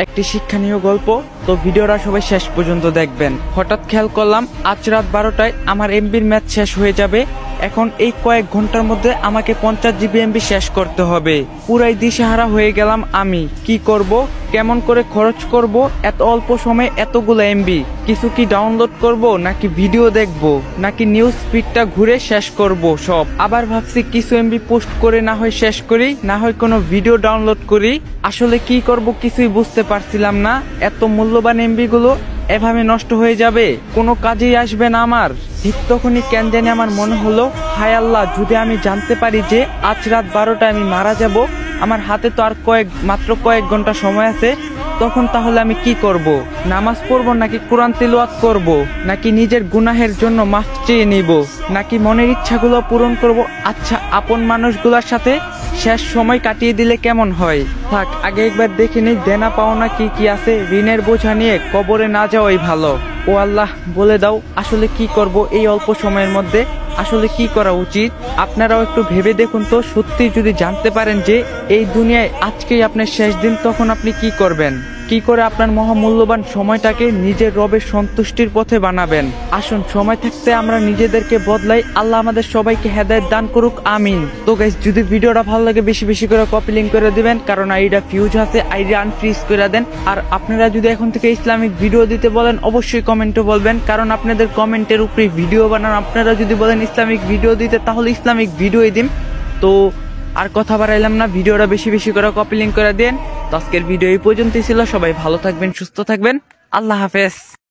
একটি শিক্ষণীয় গল্প। তো ভিডিওটা সবাই শেষ পর্যন্ত দেখবেন। হঠাৎ খেয়াল করলাম আজ রাত 12টায় আমার এমবির ম্যাচ শেষ হয়ে যাবে। এখন এই কয়েক ঘন্টার মধ্যে আমাকে 50 জিবি এমবি শেষ করতে হবে। পুরাই দিশেহারা হয়ে গেলাম আমি। কি করব, কেমন করে খরচ করব এত অল্প সময়ে এতগুলো এমবি? কিছু কি ডাউনলোড করব, নাকি ভিডিও দেখব, নাকি নিউজ ফিডটা ঘুরে শেষ করব সব? আবার ভাবছি কিছু এমবি পোস্ট করে না হয় শেষ করি, না হয় কোনো ভিডিও ডাউনলোড করি। আসলে কি করব কিছুই বুঝতে পারছিলাম না। এত মূল্যবান এমবি গুলো এভাবে নষ্ট হয়ে যাবে, কোনো কাজেই আসবে না আমার। ঠিক তখনই কেন জানি আমার মনে হলো, হায় আল্লাহ, যদি আমি জানতে পারি যে আজ রাত 12টায় আমি মারা যাব, আমার হাতে তো আর মাত্র কয়েক ঘন্টা সময় আছে, তখন তাহলে আমি কি করব? নামাজ পড়বো, নাকি কোরআন তিলাওয়াত করব, নাকি নিজের গুনাহের জন্য মাফ চেয়ে নিব, নাকি মনের ইচ্ছাগুলো পূরণ করব? আচ্ছা, আপন মানুষগুলোর সাথে শেষ সময় কাটিয়ে দিলে কেমন হয়? থাক, আগে একবার দেখে নেই দেনা পাওনা কি কি আছে। ঋণের বোঝা নিয়ে কবরে না যাওয়াই ভালো। ও আল্লাহ, বলে দাও আসলে কি করব এই অল্প সময়ের মধ্যে? আসলে কি করা উচিত? আপনারাও একটু ভেবে দেখুন তো। সত্যি যদি জানতে পারেন যে এই দুনিয়ায় আজকেই আপনার শেষ দিন, তখন আপনি কি করবেন? কি করে আপনার মহামূল্যবান সময়টাকে নিজের রবের সন্তুষ্টির পথে বানাবেন? আসুন, সময় থাকতে আমরা নিজেদেরকে বদলাই। আল্লাহ আমাদের সবাইকে হেদায়েত দান করুক, আমিন। তো গাইস, যদি ভিডিওটা ভালো লাগে বেশি বেশি করে কপি লিঙ্ক করে দিবেন, কারণ আইডিটা ফিউজ আছে, আইডি আনফ্রিজ করে দেন। আর আপনারা যদি এখন থেকে ইসলামিক ভিডিও দিতে বলেন, অবশ্যই কমেন্টে বলবেন, কারণ আপনাদের কমেন্টের উপরে ভিডিও বানান। আপনারা যদি বলেন ইসলামিক ভিডিও দিতে, তাহলে ইসলামিক ভিডিওই দিন। তো আর কথা বাড়াইলাম না, ভিডিওটা বেশি বেশি করে কপি লিঙ্ক করে দেন। তো আজকের ভিডিও এই পর্যন্তই ছিল। সবাই ভালো থাকবেন, সুস্থ থাকবেন। আল্লাহ হাফেজ।